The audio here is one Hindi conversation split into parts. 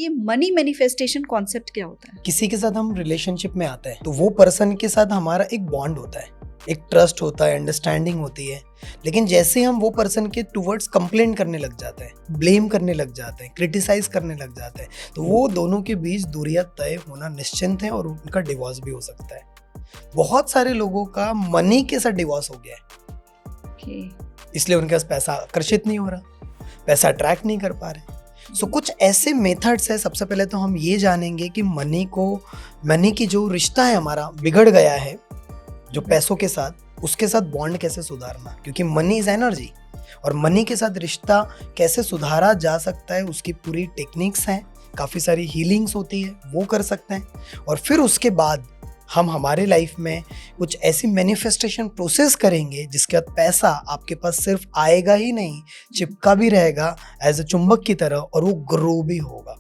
ये मनी मैनिफेस्टेशन कॉन्सेप्ट क्या होता है? किसी के साथ हम रिलेशनशिप में आते हैं तो वो पर्सन के साथ हमारा एक बॉन्ड होता है, एक ट्रस्ट होता है, अंडरस्टैंडिंग होती है। लेकिन जैसे हम वो पर्सन के टुवर्ड्स कंप्लेंट करने लग जाते हैं, ब्लेम करने लग जाते हैं, क्रिटिसाइज करने लग जाते हैं, तो वो दोनों के बीच दूरियां तय होना निश्चिंत है और उनका डिवोर्स भी हो सकता है। बहुत सारे लोगों का मनी के साथ डिवोर्स हो गया है, इसलिए उनके पास पैसा आकर्षित नहीं हो रहा, पैसा अट्रैक्ट नहीं कर पा रहे। सो कुछ ऐसे मेथड्स है। सबसे पहले तो हम ये जानेंगे कि मनी की जो रिश्ता है हमारा बिगड़ गया है जो पैसों के साथ, उसके साथ बॉन्ड कैसे सुधारना, क्योंकि मनी इज एनर्जी, और मनी के साथ रिश्ता कैसे सुधारा जा सकता है उसकी पूरी टेक्निक्स हैं, काफ़ी सारी हीलिंग्स होती है, वो कर सकते हैं। और फिर उसके बाद हम हमारे लाइफ में कुछ ऐसी मैनिफेस्टेशन प्रोसेस करेंगे जिसके बाद पैसा आपके पास सिर्फ आएगा ही नहीं, चिपका भी रहेगा एज अ चुंबक की तरह, और वो ग्रो भी होगा।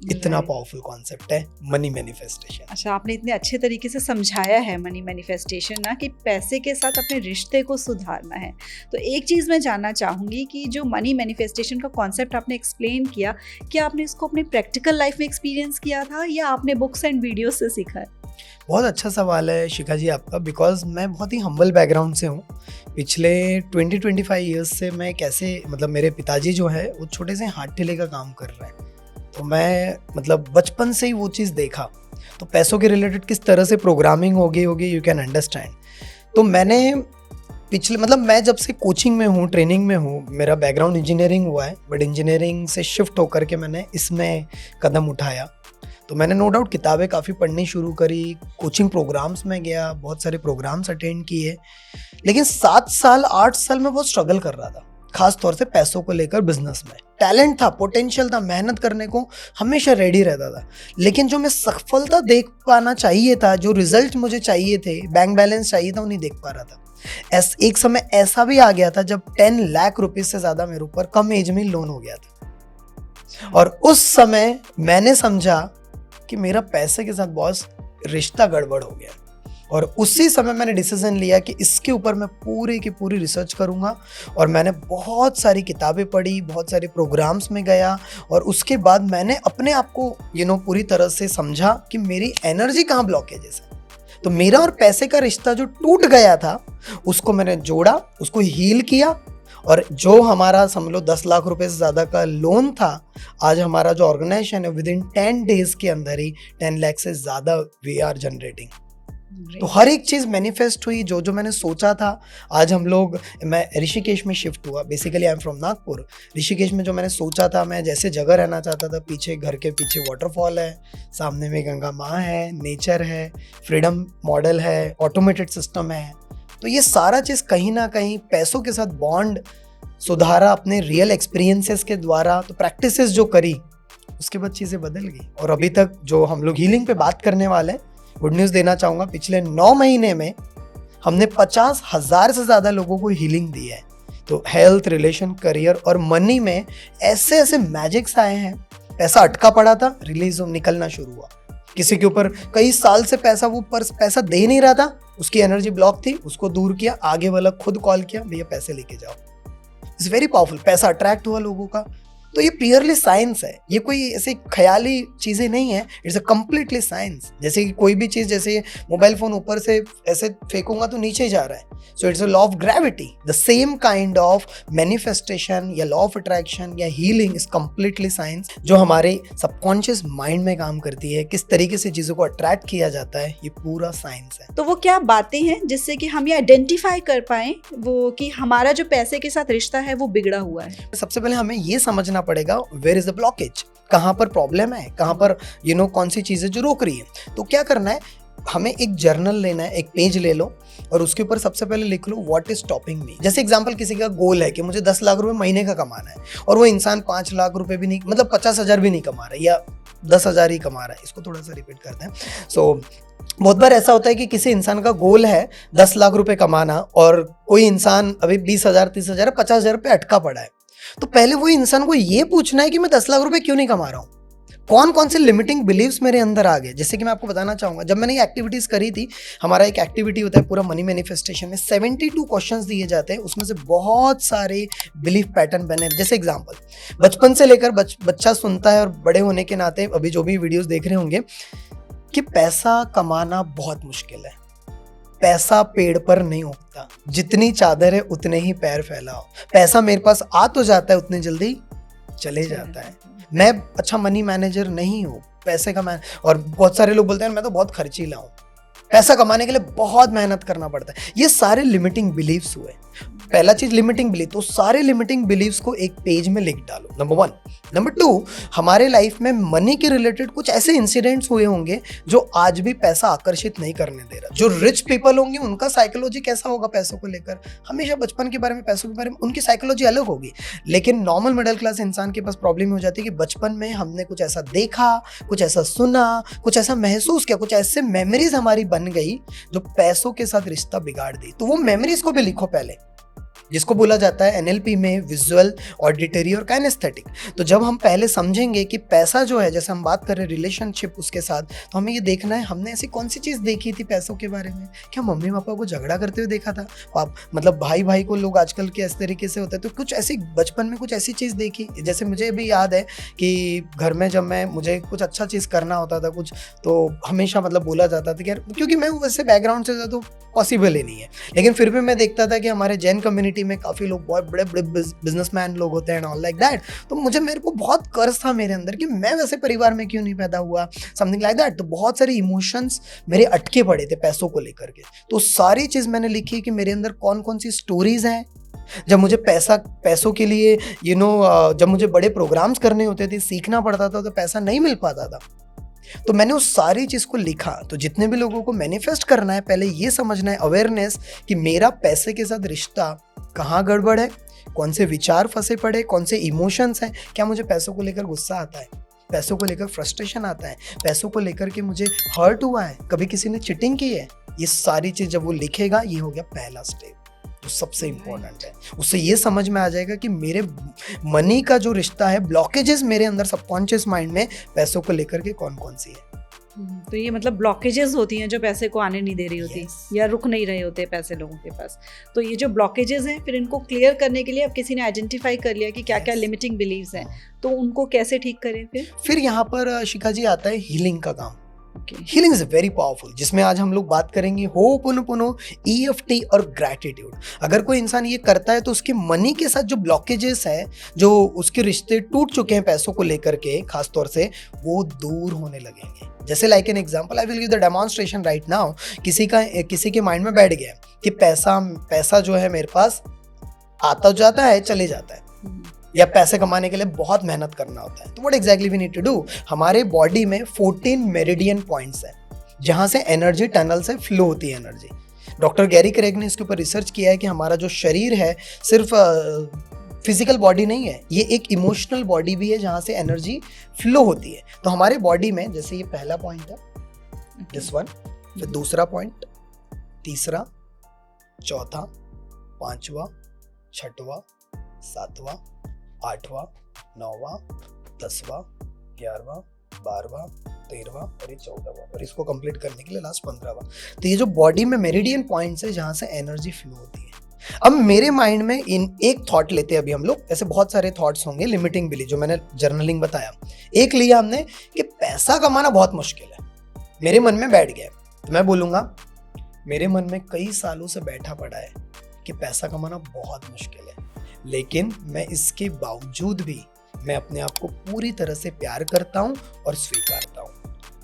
इतना पावरफुल कॉन्सेप्ट है मनी मैनिफेस्टेशन। अच्छा, आपने इतने अच्छे तरीके से समझाया है मनी मैनिफेस्टेशन ना, कि पैसे के साथ अपने रिश्ते को सुधारना है। तो एक चीज़ मैं जानना चाहूँगी कि जो मनी मैनिफेस्टेशन का कॉन्सेप्ट आपने एक्सप्लेन किया, क्या आपने इसको अपने प्रैक्टिकल लाइफ में एक्सपीरियंस किया था या आपने बुक्स एंड वीडियोस से सीखा है? बहुत अच्छा सवाल है शिखा जी आपका, बिकॉज मैं बहुत ही हम्बल बैकग्राउंड से हूँ। पिछले 20-25 ईयर्स से मैं कैसे, मतलब मेरे पिताजी जो है वो छोटे से हाथ ठेले का काम कर रहे हैं, तो मैं बचपन से ही वो चीज़ देखा। तो पैसों के रिलेटेड किस तरह से प्रोग्रामिंग होगी यू कैन अंडरस्टैंड। तो मैंने मैं जब से कोचिंग में हूँ, ट्रेनिंग में हूँ, मेरा बैकग्राउंड इंजीनियरिंग हुआ है, बट इंजीनियरिंग से शिफ्ट होकर के मैंने इसमें कदम उठाया। तो मैंने नो डाउट किताबें काफ़ी पढ़नी शुरू करी, कोचिंग प्रोग्राम्स में गया, बहुत सारे प्रोग्राम्स अटेंड किए, लेकिन 7 साल 8 साल में बहुत स्ट्रगल कर रहा था, खास तौर से पैसों को लेकर। बिजनेस में टैलेंट था, पोटेंशियल था, मेहनत करने को हमेशा रेडी रहता था, लेकिन जो मैं सफलता देख पाना चाहिए था, जो रिजल्ट मुझे चाहिए थे, बैंक बैलेंस चाहिए था, वो नहीं देख पा रहा था। एक समय ऐसा भी आ गया था जब 10 लाख रुपए से ज़्यादा मेरे ऊपर कम एज में लोन हो गया था, और उस समय मैंने समझा कि मेरा पैसे के साथ बहुत रिश्ता गड़बड़ हो गया, और उसी समय मैंने डिसीजन लिया कि इसके ऊपर मैं पूरी की पूरी रिसर्च करूंगा। और मैंने बहुत सारी किताबें पढ़ी, बहुत सारे प्रोग्राम्स में गया, और उसके बाद मैंने अपने आप को पूरी तरह से समझा कि मेरी एनर्जी कहाँ ब्लॉकेजेस है। तो मेरा और पैसे का रिश्ता जो टूट गया था उसको मैंने जोड़ा, उसको हील किया, और जो हमारा समझ लो 10 लाख रुपए से ज़्यादा का लोन था, आज हमारा जो ऑर्गेनाइजेशन है विद इन 10 डेज के अंदर ही 10 लाख से ज़्यादा वी आर जनरेटिंग। तो हर एक चीज़ मैनिफेस्ट हुई, जो मैंने सोचा था। आज मैं ऋषिकेश में शिफ्ट हुआ, basically I am from Nagpur. Rishikesh में जो मैंने सोचा था, मैं जैसे जगह रहना चाहता था, पीछे घर के पीछे वाटरफॉल है, सामने में गंगा माँ है, नेचर है, फ्रीडम मॉडल है, ऑटोमेटेड सिस्टम है। तो ये सारा चीज़ कहीं ना कहीं पैसों के साथ बॉन्ड सुधारा अपने रियल एक्सपीरियंसेस के द्वारा। तो प्रैक्टिसेस जो करी उसके बाद चीज़ें बदल गई, और अभी तक जो हम लोग हीलिंग पे बात करने वाले हैं, गुड न्यूज़ देना चाहूँगा, पिछले 9 महीने में हमने 50,000 से ज़्यादा लोगों को हीलिंग दी है। तो हेल्थ, रिलेशन, करियर और मनी में ऐसे ऐसे मैजिक्स आए हैं। पैसा अटका पड़ा था, रिलीज निकलना शुरू हुआ। किसी के ऊपर कई साल से पैसा दे नहीं रहा था, उसकी एनर्जी ब्लॉक थी, उसको दूर किया, आगे वाला खुद कॉल किया, भैया पैसे लेके जाओ। It's very powerful. पैसा अट्रैक्ट हुआ लोगों का। तो ये प्योरली साइंस है, ये कोई ऐसी ख्याली चीज़ें नहीं है, इट्स अ कम्प्लीटली साइंस। जैसे कि कोई भी चीज़, जैसे मोबाइल फ़ोन ऊपर से ऐसे फेंकूंगा तो नीचे ही जा रहा है, so it's a law of gravity. The same kind of manifestation या लॉ ऑफ अट्रैक्शन या हीलिंग इज कम्प्लीटली साइंस, जो हमारे सबकॉन्शियस माइंड में काम करती है। किस तरीके से चीज़ों को अट्रैक्ट किया जाता है, ये पूरा साइंस है। तो वो क्या बातें हैं जिससे कि हम ये आइडेंटिफाई कर पाएं वो कि हमारा जो पैसे के साथ रिश्ता है वो बिगड़ा हुआ है? सबसे पहले हमें ये समझना पड़ेगा वेयर इज द ब्लॉकेज, कहाँ पर प्रॉब्लम है, कहाँ पर कौन सी चीज़ें जो रोक रही है। तो क्या करना है, हमें एक जर्नल लेना है, एक पेज ले लो और उसके ऊपर सबसे पहले लिख लो व्हाट इज स्टॉपिंग मी। जैसे एग्जांपल, किसी का गोल है कि मुझे 10 लाख रुपए महीने का कमाना है, और वो इंसान 5 लाख रुपए भी नहीं, 50,000 भी नहीं कमा रहा है, या 10,000 ही कमा रहा है। इसको थोड़ा सा रिपीट करते हैं। सो बहुत बार ऐसा होता है कि किसी इंसान का गोल है 10 लाख रुपए कमाना, और कोई इंसान अभी 20,000, 30,000, 50,000 पे अटका पड़ा है। तो पहले वो इंसान को ये पूछना है कि मैं 10 लाख रुपए क्यों नहीं कमा रहा हूँ। कौन कौन से लिमिटिंग बिलीव्स मेरे अंदर आ गए। जैसे कि मैं आपको बताना चाहूँगा, जब मैंने ये एक्टिविटीज़ करी थी, हमारा एक एक्टिविटी होता है पूरा मनी मैनिफेस्टेशन में, 72 क्वेश्चंस दिए जाते हैं, उसमें से बहुत सारे बिलीफ पैटर्न बने। जैसे एग्जांपल, बचपन से लेकर बच्चा सुनता है और बड़े होने के नाते अभी जो भी वीडियोस देख रहे होंगे कि पैसा कमाना बहुत मुश्किल है, पैसा पेड़ पर नहीं उगता, जितनी चादर है उतने ही पैर फैलाओ, पैसा मेरे पास आ तो जाता है उतनी जल्दी चले जाता है, मैं अच्छा मनी मैनेजर नहीं हूँ, पैसे का मैं। और बहुत सारे लोग बोलते हैं मैं तो बहुत खर्चीला हूँ, पैसा कमाने के लिए बहुत मेहनत करना पड़ता है। ये सारे लिमिटिंग बिलीव्स हुए। पहला चीज लिमिटिंग बिलीफ, तो सारे लिमिटिंग बिलीव्स को एक पेज में लिख डालो, नंबर 1। नंबर 2, हमारे लाइफ में मनी के रिलेटेड कुछ ऐसे इंसिडेंट्स हुए होंगे जो आज भी पैसा आकर्षित नहीं करने दे रहा। जो रिच पीपल होंगे उनका साइकोलॉजी कैसा होगा पैसों को लेकर, हमेशा बचपन के बारे में, पैसों के बारे में उनकी साइकोलॉजी अलग होगी। लेकिन नॉर्मल मिडिल क्लास इंसान के पास प्रॉब्लम हो जाती है कि बचपन में हमने कुछ ऐसा देखा, कुछ ऐसा सुना, कुछ ऐसा महसूस किया, कुछ ऐसे मेमोरीज हमारी बन गई जो पैसों के साथ रिश्ता बिगाड़ दी। तो वो मेमोरीज को भी लिखो पहले, जिसको बोला जाता है एनएलपी में विजुअल, ऑडिटरी और काइनेस्थेटिक। तो जब हम पहले समझेंगे कि पैसा जो है, जैसे हम बात कर रहे हैं रिलेशनशिप उसके साथ, तो हमें ये देखना है हमने ऐसी कौन सी चीज़ देखी थी पैसों के बारे में। क्या मम्मी पापा को झगड़ा करते हुए देखा था, आप मतलब भाई भाई को लोग आजकल के इस तरीके से होते हैं, तो कुछ ऐसी बचपन में कुछ ऐसी चीज़ देखी। जैसे मुझे भी याद है कि घर में जब मुझे कुछ अच्छा चीज़ करना होता था कुछ, तो हमेशा मतलब बोला जाता था कि यार, क्योंकि मैं वैसे बैकग्राउंड से तो पॉसिबल ही नहीं है, लेकिन फिर भी मैं देखता था कि हमारे जैन कम्युनिटी में काफ़ी लोग बहुत बड़े बड़े बिजनेसमैन लोग होते हैं ऑल लाइक दैट। तो मेरे को बहुत कर्ज था मेरे अंदर कि मैं वैसे परिवार में क्यों नहीं पैदा हुआ, समथिंग लाइक दैट। तो बहुत सारे इमोशंस मेरे अटके पड़े थे पैसों को लेकर के। तो सारी चीज़ मैंने लिखी कि मेरे अंदर कौन कौन सी स्टोरीज हैं। जब मुझे पैसों के लिए जब मुझे बड़े प्रोग्राम्स करने होते थे, सीखना पड़ता था, तो पैसा नहीं मिल पाता था, तो मैंने उस सारी चीज़ को लिखा। तो जितने भी लोगों को मैनिफेस्ट करना है, पहले ये समझना है, अवेयरनेस, कि मेरा पैसे के साथ रिश्ता कहाँ गड़बड़ है, कौन से विचार फंसे पड़े, कौन से इमोशंस हैं। क्या मुझे पैसों को लेकर गुस्सा आता है, पैसों को लेकर फ्रस्ट्रेशन आता है, पैसों को लेकर के मुझे हर्ट हुआ है, कभी किसी ने चीटिंग की है। ये सारी चीज़ जब वो लिखेगा, ये हो गया पहला स्टेप जो सबसे इम्पोर्टेंट है। उससे ये समझ में आ जाएगा कि मेरे मनी का जो रिश्ता है, ब्लॉकेजेस मेरे अंदर सबकॉन्शियस माइंड में पैसों को लेकर के कौन कौन सी है। तो ये मतलब ब्लॉकेजेस होती हैं जो पैसे को आने नहीं दे रही होती, या रुक नहीं रहे होते पैसे लोगों के पास। तो ये जो ब्लॉकेजेस हैं, फिर इनको क्लियर करने के लिए अब किसी ने आइडेंटिफाई कर लिया कि क्या क्या लिमिटिंग बिलीव्स हैं, तो उनको कैसे ठीक करें फिर यहाँ पर शिखा जी आता है हीलिंग का काम। हीलिंग इज वेरी पावरफुल, जिसमें आज हम लोग बात करेंगे होपोनोपोनो, EFT और ग्रैटिट्यूड। अगर कोई इंसान ये करता है तो उसके मनी के साथ जो ब्लॉकेजेस है, जो उसके रिश्ते टूट चुके हैं पैसों को लेकर के खास तौर से, वो दूर होने लगेंगे। जैसे like an example, I will give the demonstration right now. किसी के माइंड में बैठ गया कि पैसा जो है मेरे पास आता जाता है, चले जाता है, या पैसे कमाने के लिए बहुत मेहनत करना होता है। तो what exactly we need to do, हमारे बॉडी में 14 मेरिडियन पॉइंट्स हैं जहां से एनर्जी टनल से फ्लो होती है एनर्जी। डॉक्टर गैरी क्रेग ने इसके ऊपर रिसर्च किया है कि हमारा जो शरीर है सिर्फ फिजिकल बॉडी नहीं है, ये एक इमोशनल बॉडी भी है जहां से एनर्जी फ्लो होती है। तो हमारे बॉडी में, जैसे ये पहला पॉइंट है, दिस वन, फिर दूसरा पॉइंट, तीसरा, चौथा, पांचवा, छठवां, सातवां, 8वां, 9वां, 10वां, 11वां, 12वां, 13वां और ये 14वां, और इसको कंप्लीट करने के लिए लास्ट 15वां। तो ये जो बॉडी में मेरिडियन पॉइंट्स है जहां से एनर्जी फ्लो होती है। अब मेरे माइंड में एक थॉट लेते हैं अभी हम लोग, ऐसे बहुत सारे थॉट्स होंगे लिमिटिंग बिलीफ जो मैंने जर्नलिंग बताया। एक लिया हमने कि पैसा कमाना बहुत मुश्किल है, मेरे मन में बैठ गया। तो मैं बोलूंगा मेरे मन में कई सालों से बैठा पड़ा है कि पैसा कमाना बहुत मुश्किल है, लेकिन मैं इसके बावजूद भी मैं अपने आप को पूरी तरह से प्यार करता हूँ और स्वीकारता हूँ।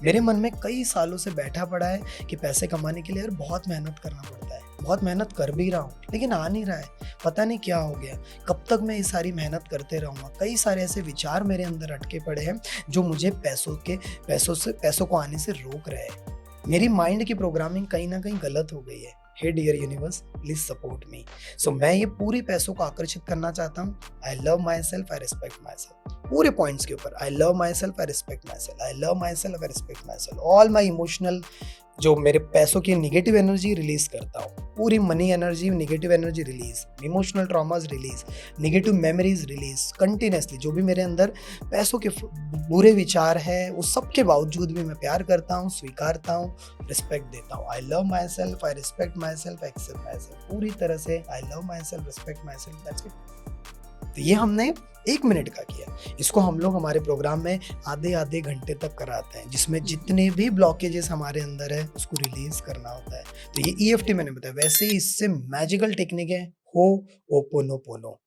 मेरे मन में कई सालों से बैठा पड़ा है कि पैसे कमाने के लिए यार बहुत मेहनत करना पड़ता है, बहुत मेहनत कर भी रहा हूँ, लेकिन आ नहीं रहा है, पता नहीं क्या हो गया, कब तक मैं ये सारी मेहनत करते रहूँगा। कई सारे ऐसे विचार मेरे अंदर अटके पड़े हैं जो मुझे पैसों को आने से रोक रहे हैं। मेरी माइंड की प्रोग्रामिंग कहीं ना कहीं गलत हो गई है। Hey dear universe, please support me. So मैं ये पूरे पैसों को आकर्षित करना चाहता हूँ। I love myself, I respect myself, पूरे पॉइंट्स के ऊपर। I love myself, I respect myself, I love myself, I respect myself. All my emotional जो मेरे पैसों की निगेटिव एनर्जी रिलीज करता हूँ। पूरी money energy, negative energy release, emotional traumas release, negative memories release continuously. जो भी मेरे अंदर पैसों के बुरे विचार है, उस सब के बावजूद भी मैं प्यार करता हूँ, स्वीकारता हूँ, रिस्पेक्ट देता हूँ। I love myself, I respect myself, accept myself. पूरी तरह से I love myself, respect myself, that's it. तो ये हमने 1 मिनट का किया। इसको हम लोग हमारे प्रोग्राम में आधे घंटे तक कराते हैं, जिसमें जितने भी ब्लॉकेजेस हमारे अंदर है उसको रिलीज करना होता है। तो ये EFT मैंने बताया। वैसे ही इससे मैजिकल टेक्निक है हो ओपोनोपोनो।